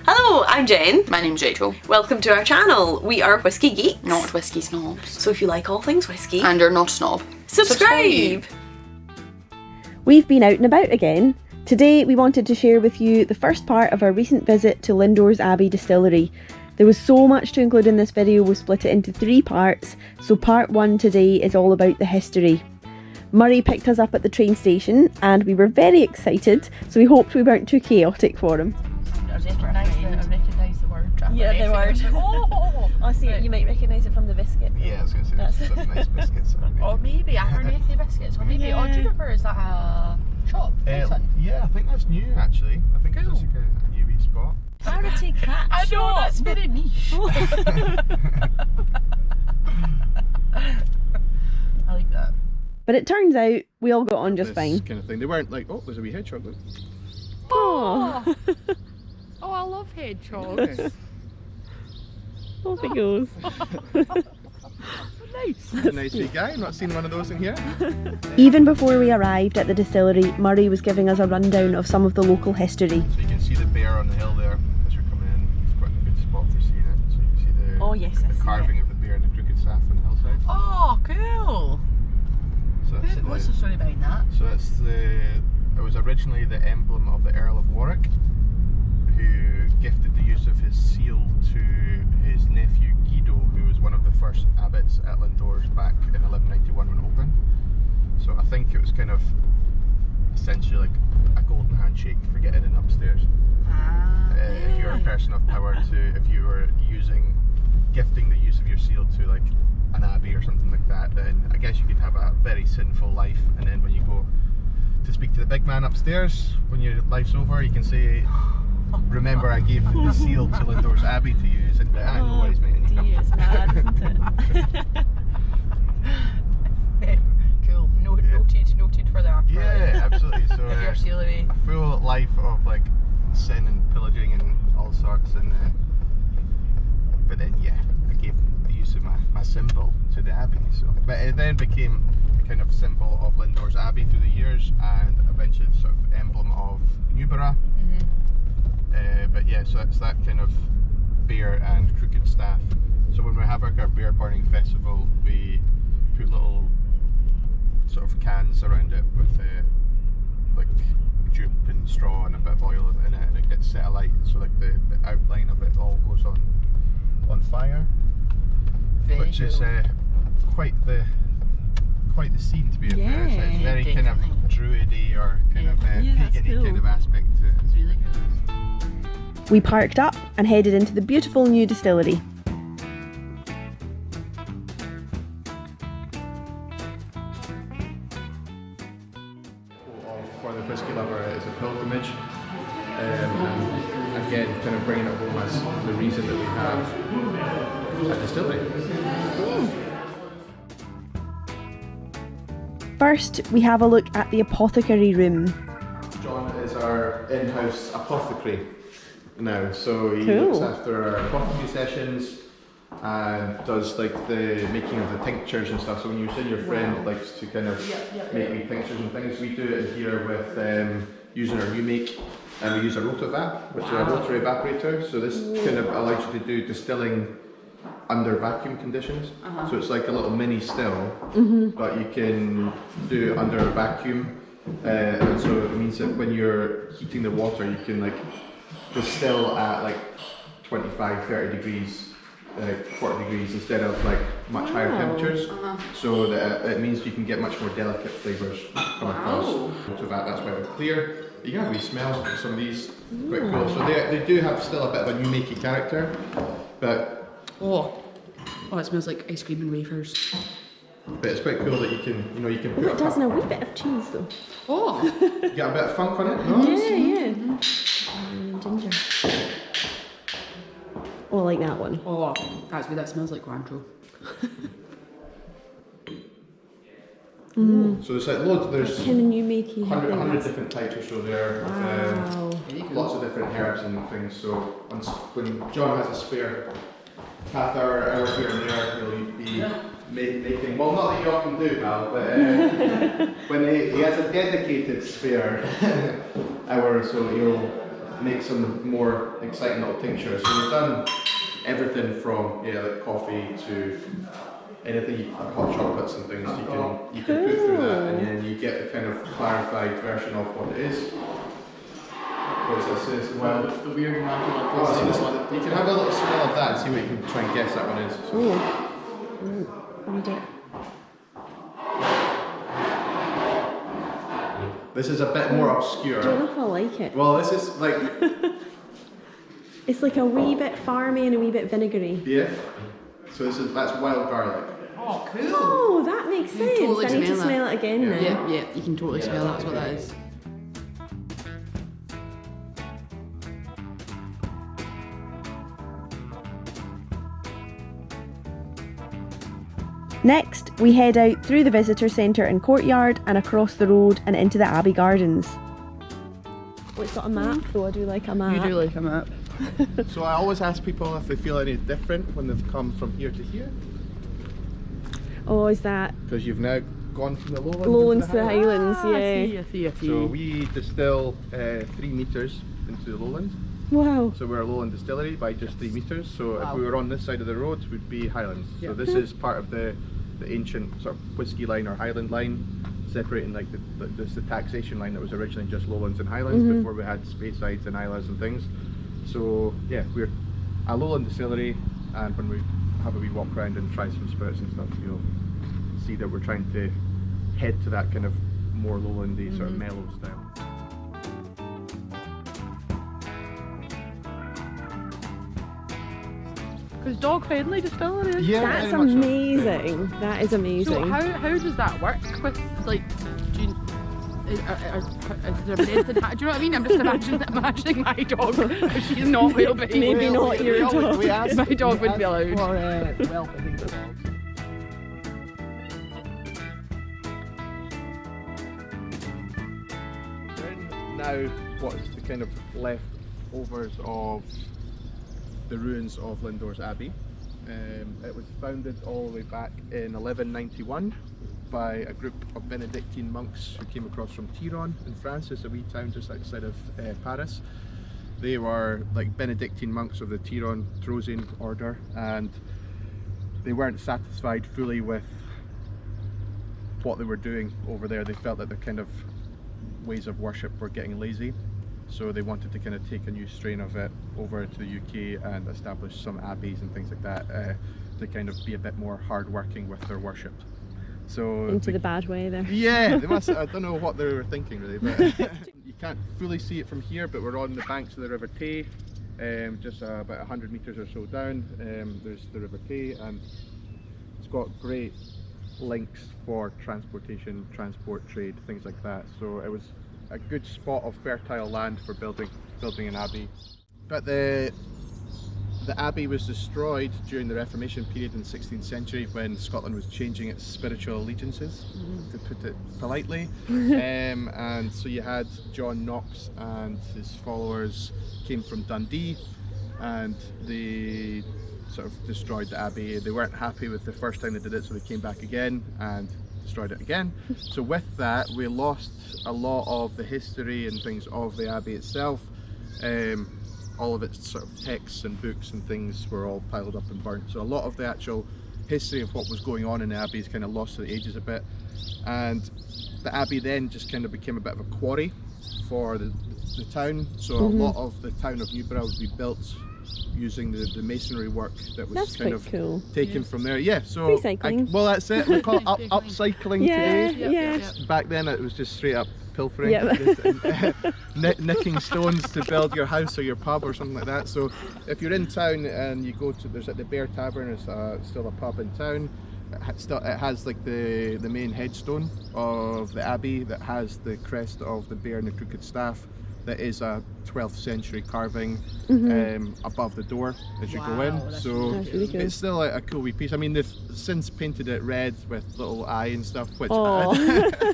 Hello, I'm Jen. My name's Rachel. Welcome to our channel. We are Whisky Geeks. Not Whisky Snobs. So if you like all things whisky... And you're not a snob. Subscribe! We've been out and about again. Today we wanted to share with you the first part of our recent visit to Lindores Abbey Distillery. There was so much to include in this video, we split it into 3 parts, so part 1 today is all about the history. Murray picked us up at the train station and we were very excited, so we hoped we weren't too chaotic for him. I recognise the word. Yeah, the word. Oh, I see it. You might recognise it from the biscuit. Yeah, I was going to say, there's some nice biscuits. or maybe Abernethy biscuits, or maybe, Yeah. do you remember, is that a shop? Nice one. Yeah, I think that's new actually. I think it's just a kind of new wee spot. Charity cat I know, shop. that's very niche. I like that. But it turns out we all got on just This fine. kind of thing. They weren't like, oh, there's a wee hedgehog. Look. Oh, Oh, I love hedgehogs. Okay. off it goes. Nice. A nice wee guy. I've not seen one of those in here. Even before we arrived at the distillery, Murray was giving us a rundown of some of the local history. So you can see the bear on the hill there as you're coming in. It's quite a good spot for seeing it. So you can see the, Oh, yes, I the see carving of the bear and the crooked staff on the hillside. Oh, cool. So that's What's the story behind that? So it's it was originally the emblem of the Earl of Warwick, who gifted the use of his seal to his nephew Guido, who was one of the first abbots at Lindores back in 1191 when it opened. So I think it was kind of essentially like a golden handshake for getting in upstairs. If you're a person of power, if you were gifting the use of your seal to like an abbey or something like that, then I guess you could have a very sinful life, and then when you go to speak to the big man upstairs, when your life's over, you can say, remember I gave the seal to Lindores Abbey to use, and no worries mate. And you come. It's mad, isn't it? Cool. Noted for that. Yeah, absolutely. So Give your seal away. a full life of like sin and pillaging and all sorts, and but then yeah, I gave the use of my symbol to the abbey. So, but it then became a kind of symbol of Lindores Abbey through the years, and eventually the sort of emblem of Newborough. But yeah, so it's that kind of bear and crooked staff. So when we have our bear burning festival, we put little sort of cans around it with like jupe and straw and a bit of oil in it, and it gets set alight. So like the outline of it all goes on fire, which is quite the scene to be fair. So it's very kind of druidy or kind of pagan-y kind of aspect to it. It's really good. We parked up and headed into the beautiful new distillery. For the whisky lover, it's a pilgrimage, and again, kind of bringing it home as the reason that we have a distillery. First, we have a look at the Apothecary room. John is our in-house apothecary now, so he Cool. looks after our apothecary sessions and does like the making of the tinctures and stuff. So when you say your friend likes to kind of make me tinctures and things, we do it in here with using our new make, and we use a rotovac, which is a rotary evaporator. So this kind of allows you to do distilling under vacuum conditions. So it's like a little mini still, but you can do it under a vacuum, and so it means that when you're heating the water, you can like distill at like 25-30 degrees, 40 degrees instead of like much higher temperatures. So that it means you can get much more delicate flavours come across. So that's why they're clear. You can have a wee smell of some of these, quite cool. So they do have still a bit of a new makey character, but it smells like ice cream and wafers. it's quite cool that you can put It does a wee bit of cheese though. Oh! You got a bit of funk on it? No? Yeah. Ginger. Oh, I like that one. Oh, that's weird, that smells like Cointreau. So there's like loads, there's Kind of new makey. 100 different types or so there. Wow. Lots of different herbs and things. So when John has a spare half hour here and there, he'll be making, well, not that you often do, pal, but when he has a dedicated spare hour or so, he'll make some more exciting little tinctures. So we've done everything from like coffee to anything, hot chocolates and things. You can put through that, and then you get the kind of clarified version of what it is. What does this say? Well, The weird magical oh, see this one. You can have a little smell of that and see what you can try and guess that one is. So. Read it. This is a bit more obscure. I don't know if I like it. Well, this is like It's like a wee bit farmy and a wee bit vinegary. yeah. So that's wild garlic. Oh, cool. Oh, that makes You sense. totally I need to smell that. smell it again now. Yeah, you can totally smell that's what that is. Next, we head out through the visitor centre and courtyard and across the road and into the Abbey Gardens. Oh, it's got a map though, I do like a map. You do like a map. So I always ask people if they feel any different when they've come from here to here, Oh, is that because you've now gone from the Lowlands to the Highlands? I Yeah. see. So we distill 3 metres into the lowlands. Wow. So we're a lowland distillery by just 3 metres. So if we were on this side of the road, we'd be highlands. Yeah. So this is part of the ancient sort of whiskey line or highland line, separating like the taxation line that was originally just lowlands and highlands before we had Speysides and Islas and things. So yeah, we're a lowland distillery, and when we have a wee walk around and try some spirits and stuff, you'll see that we're trying to head to that kind of more lowlandy sort of mellow style. Because dog friendly distillery. Yeah, That's very much so. amazing. That is amazing. So how does that work with like? Do you, is there an anything? Do you know what I mean? I'm just imagining my dog. She's not well behaved. Maybe not your dog. We asked, My dog wouldn't be allowed. For well-behaved dogs. We're in now what's the kind of leftovers of the ruins of Lindores Abbey. It was founded all the way back in 1191 by a group of Benedictine monks who came across from Tiron in France. It's a wee town just outside of Paris. They were like Benedictine monks of the Tiron-Trozian order, and they weren't satisfied fully with what they were doing over there. They felt that their kind of ways of worship were getting lazy, so they wanted to kind of take a new strain of it over to the UK and establish some abbeys and things like that to kind of be a bit more hard-working with their worship. So Into the bad way there. yeah, they must. I don't know what they were thinking really, but you can't fully see it from here. But we're on the banks of the River Tay, just about 100 metres or so down. There's the River Tay, and it's got great links for transportation, transport, trade, things like that. So it was a good spot of fertile land for building an abbey. But the abbey was destroyed during the Reformation period in the 16th century when Scotland was changing its spiritual allegiances, to put it politely. And so you had John Knox and his followers came from Dundee, and they sort of destroyed the abbey. They weren't happy with the first time they did it, so they came back again and destroyed it again. So with that, we lost a lot of the history and things of the abbey itself. All of its sort of texts and books and things were all piled up and burnt. So a lot of the actual history of what was going on in the abbey is kind of lost to the ages a bit. And the abbey then just kind of became a bit of a quarry for the town. So a lot of the town of Newborough would be built using the masonry work that was That's kind quite of cool. taken from there. Yeah, so Recycling. well, that's it. We call it upcycling Yeah, today. yeah. Back then it was just straight up pilfering, Yep. just, nicking stones to build your house or your pub or something like that. So if you're in town and you go to, there's at the Bear Tavern, it's still a pub in town. It has like the main headstone of the abbey that has the crest of the bear and the crooked staff. That is a 12th century carving above the door as you go in. So That's really cool. it's still a cool wee piece. I mean, they've since painted it red with little eye and stuff, which Oh,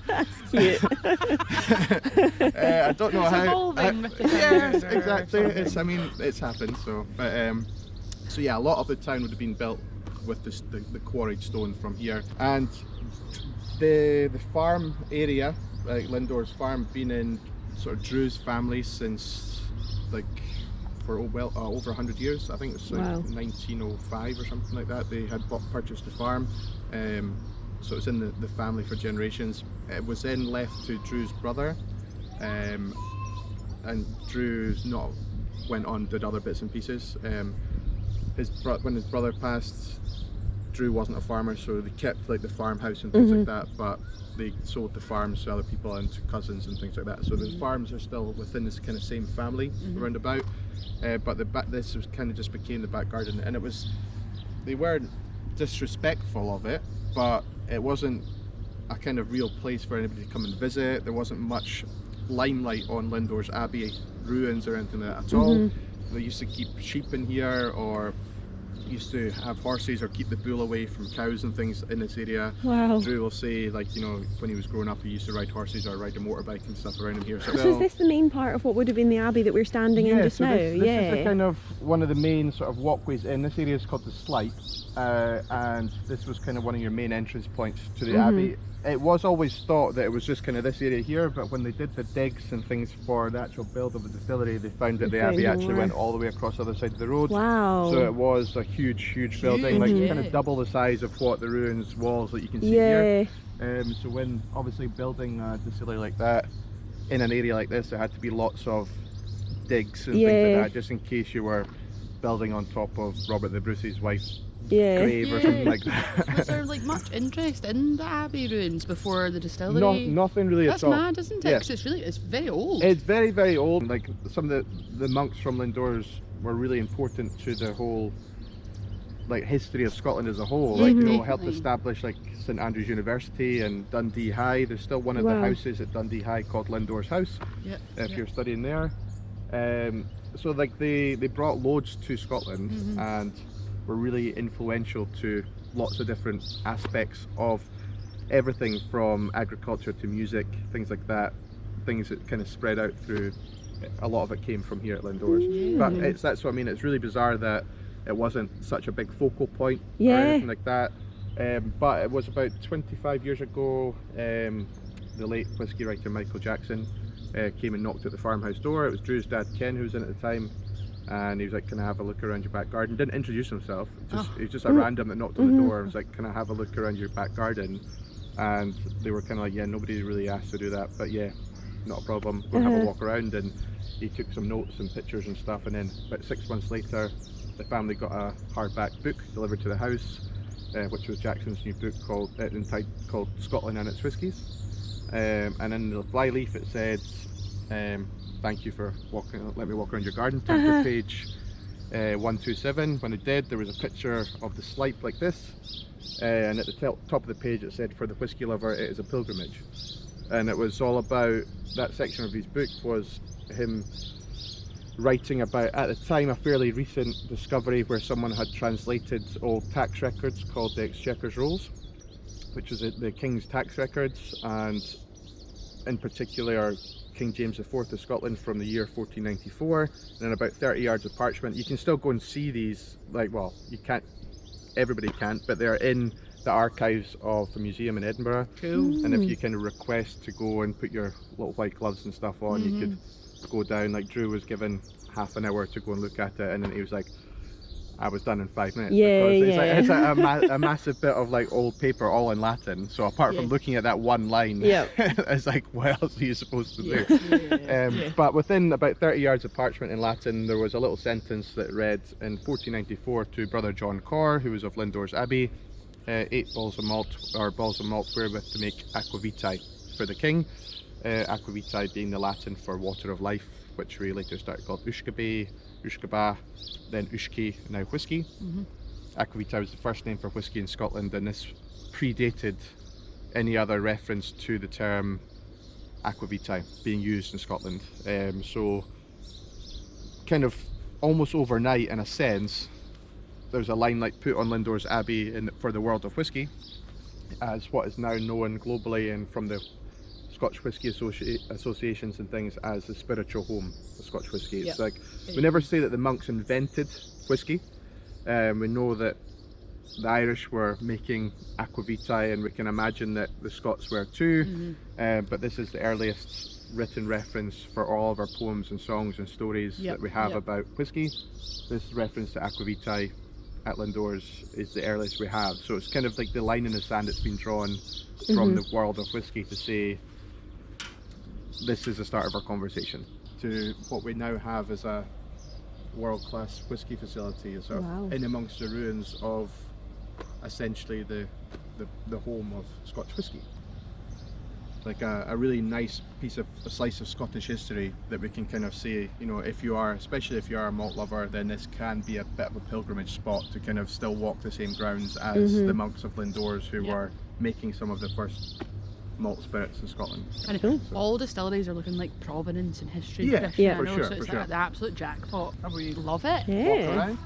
that's cute. I don't know It's how. evolving with the Yes, time. exactly. I mean, it's happened. So, but so yeah, a lot of the town would have been built with the quarried stone from here, and the farm area, like Lindores Farm, been in sort of Drew's family since like for over 100 years. I think it was like Wow. 1905 or something like that. They had purchased the farm, so it was in the family for generations. It was then left to Drew's brother, and Drew's not went on, did other bits and pieces. When his brother passed, Drew wasn't a farmer, so they kept like the farmhouse and things like that, but they sold the farms to other people and to cousins and things like that. So the farms are still within this kind of same family around about, but this was kind of just became the back garden, and they weren't disrespectful of it, but it wasn't a kind of real place for anybody to come and visit. There wasn't much limelight on Lindores Abbey ruins or anything like that at all. They used to keep sheep in here, or used to have horses, or keep the bull away from cows and things in this area. Wow. Drew will say, like, you know, when he was growing up, he used to ride horses or ride a motorbike and stuff around him here. So is this the main part of what would have been the abbey that we're standing in just now? This is the kind of one of the main sort of walkways in. This area is called the Sleight, and this was kind of one of your main entrance points to the abbey. It was always thought that it was just kind of this area here, but when they did the digs and things for the actual build of the distillery, they found that the abbey actually went all the way across the other side of the road. Wow. So it was a huge building, like kind of double the size of what the ruins walls that you can see here. So when obviously building a distillery like that in an area like this, there had to be lots of digs and things like that, just in case you were building on top of Robert the Bruce's wife's grave or something like that. Was there like much interest in the abbey ruins before the distillery? Nothing really That's at all. mad, isn't it? 'Cause it's very old. It's very old. Like some of the monks from Lindores were really important to the whole like history of Scotland as a whole. Like, you know, helped establish like St Andrews University and Dundee High. There's still one of the houses at Dundee High called Lindores House, if you're studying there. So like they brought loads to Scotland and were really influential to lots of different aspects of everything from agriculture to music, things like that. Things that kind of spread out through, a lot of it came from here at Lindores. But that's what I mean, it's really bizarre that it wasn't such a big focal point or anything like that. But it was about 25 years ago, the late whiskey writer Michael Jackson came and knocked at the farmhouse door. It was Drew's dad Ken who was in at the time, and he was like, can I have a look around your back garden? Didn't introduce himself, he was just a random that knocked on the door and was like, can I have a look around your back garden? And they were kind of like, yeah, nobody really asked to do that, but yeah, not a problem, we'll have a walk around. And he took some notes and pictures and stuff, and then about 6 months later the family got a hardback book delivered to the house, which was Jackson's new book called Scotland and Its Whiskies. And in the flyleaf it said, thank you for let me walk around your garden. Turn to page 127. When it did, there was a picture of the Sleight like this, and at the top of the page it said, for the whiskey lover it is a pilgrimage. And it was all about, that section of his book was him writing about, at the time, a fairly recent discovery where someone had translated old tax records called the Exchequer's Rolls, which was the King's tax records, and in particular King James IV of Scotland from the year 1494, and then about 30 yards of parchment. You can still go and see these, like, well, you can't, everybody can't, but they're in the archives of the museum in Edinburgh. Cool. And if you kind of request to go and put your little white gloves and stuff on, you could go down. Like Drew was given half an hour to go and look at it, and then he was like, I was done in 5 minutes. It's like a massive bit of like old paper, all in Latin. So apart from looking at that one line, it's like, what else are you supposed to do? But within about 30 yards of parchment in Latin, there was a little sentence that read, in 1494, to Brother John Corr, who was of Lindores Abbey, 8 balls of malt wherewith to make aquavitae for the king. Aquavitae being the Latin for water of life, which we later started called Ushkaba, then Ushki, now whiskey. Aquavitae was the first name for whiskey in Scotland, and this predated any other reference to the term aquavitae being used in Scotland. So kind of almost overnight, in a sense, there's a limelight put on Lindores Abbey for the world of whiskey as what is now known globally and from the Scotch Whisky associations and things as the spiritual home of Scotch whisky. It's like, we never say that the monks invented whisky. We know that the Irish were making aquavitae, and we can imagine that the Scots were too, but this is the earliest written reference for all of our poems and songs and stories that we have about whiskey. This reference to Aqua Vitae at Lindores is the earliest we have. So it's kind of like the line in the sand that's been drawn from the world of whiskey to say this is the start of our conversation. To what we now have as a world-class whiskey facility, sort of in amongst the ruins of essentially the home of Scotch whiskey. Like a really nice a slice of Scottish history that we can kind of say, you know, if you are, especially if you are a malt lover, then this can be a bit of a pilgrimage spot to kind of still walk the same grounds as the monks of Lindores who were making some of the first malt spirits in Scotland. And all distilleries are looking like provenance and history. Yeah, tradition, for I know, sure, so it's for sure. the absolute jackpot. We love it. Yeah. Walk around.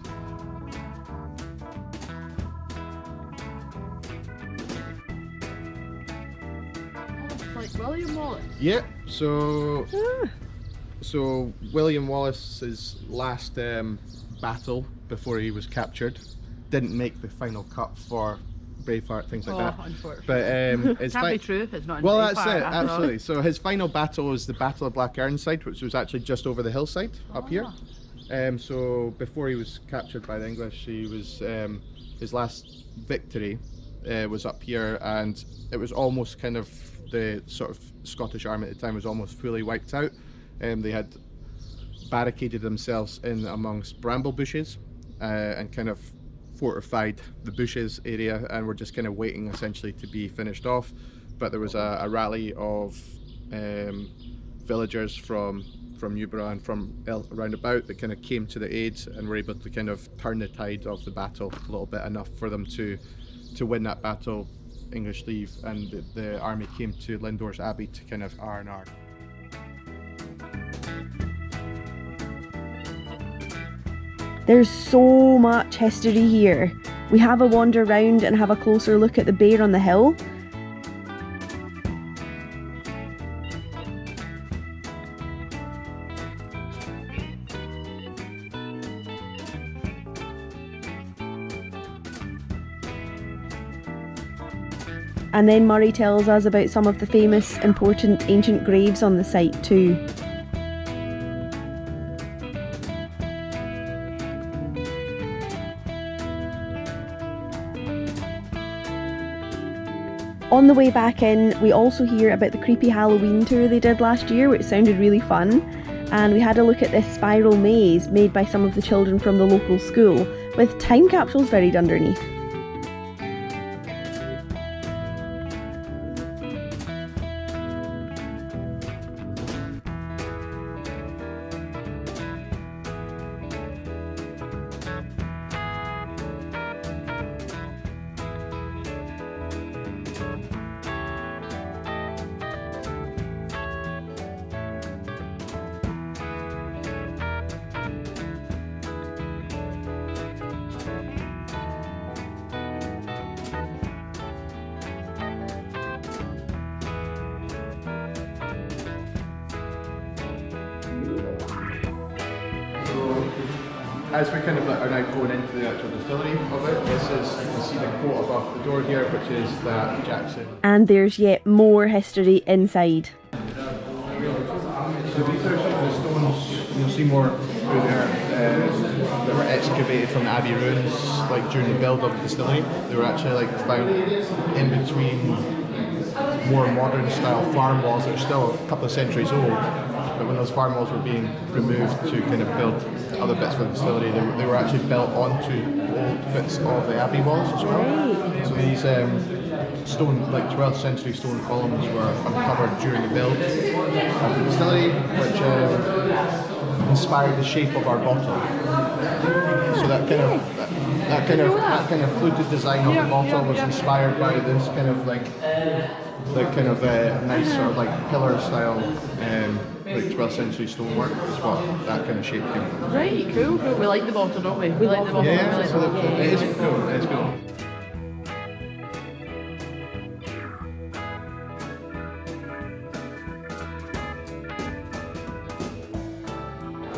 Like William Wallace. Yeah, so William Wallace's last battle before he was captured didn't make the final cut for Braveheart, things like that. Unfortunately. But it's Can't be true if it's not in well, Braveheart, that's it, after all. absolutely. So his final battle was the Battle of Black Ironside, which was actually just over the hillside up here. So before he was captured by the English, he was his last victory was up here, and it was almost kind of the sort of Scottish army at the time was almost fully wiped out. They had barricaded themselves in amongst bramble bushes and kind of fortified the bushes area, and were just kind of waiting essentially to be finished off. But there was a rally of villagers from Newborough and from around about that kind of came to the aid and were able to kind of turn the tide of the battle a little bit, enough for them to win that battle. English leave, and the army came to Lindores Abbey to kind of R&R. There's so much history here. We have a wander around and have a closer look at the bear on the hill. And then Murray tells us about some of the famous, important ancient graves on the site too. On the way back in, we also hear about the creepy Halloween tour they did last year, which sounded really fun. And we had a look at this spiral maze made by some of the children from the local school, with time capsules buried underneath. As we kind of are now going into the actual distillery of it, this is, you can see the quote above the door here, which is that Jackson. And there's yet more history inside. So these are some of the stones, you'll see more through there, that were excavated from the Abbey ruins, like during the build of the distillery. They were actually like found in between more modern style farm walls that are still a couple of centuries old. But when those farm walls were being removed to kind of build other bits for the distillery, they were actually built onto old bits of the Abbey walls as well. Right. So these stone, like 12th century stone columns were uncovered during the build of the distillery, which inspired the shape of our bottle. So that kind of fluted design of the bottle was inspired by this kind of like nice sort of like pillar style like 12th century stonework is what that kind of shape came from. Right, cool. We like the bottle, don't we? We like the bottle. Yeah, it is cool. It is cool.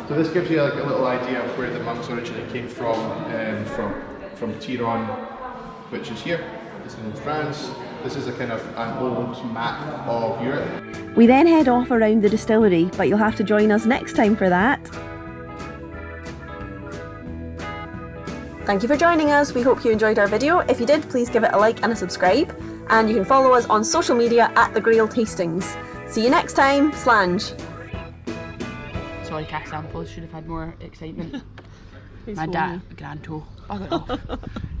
So this gives you like a little idea of where the monks originally came from Tyrone, which is here. This is in France. This is a kind of an old map of Europe. We then head off around the distillery, but you'll have to join us next time for that. Thank you for joining us. We hope you enjoyed our video. If you did, please give it a like and a subscribe. And you can follow us on social media at The Grail Tastings. See you next time. Slange. Sorry, cask samples should have had more excitement. My dad, grand toe. Bugger off.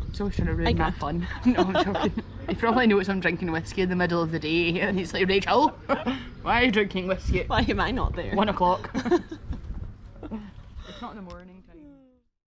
He's always trying to ruin my fun. No, I'm joking. He probably knows I'm drinking whiskey in the middle of the day and he's like, Rachel, why are you drinking whiskey? Why am I not there? 1 o'clock. It's not in the morning.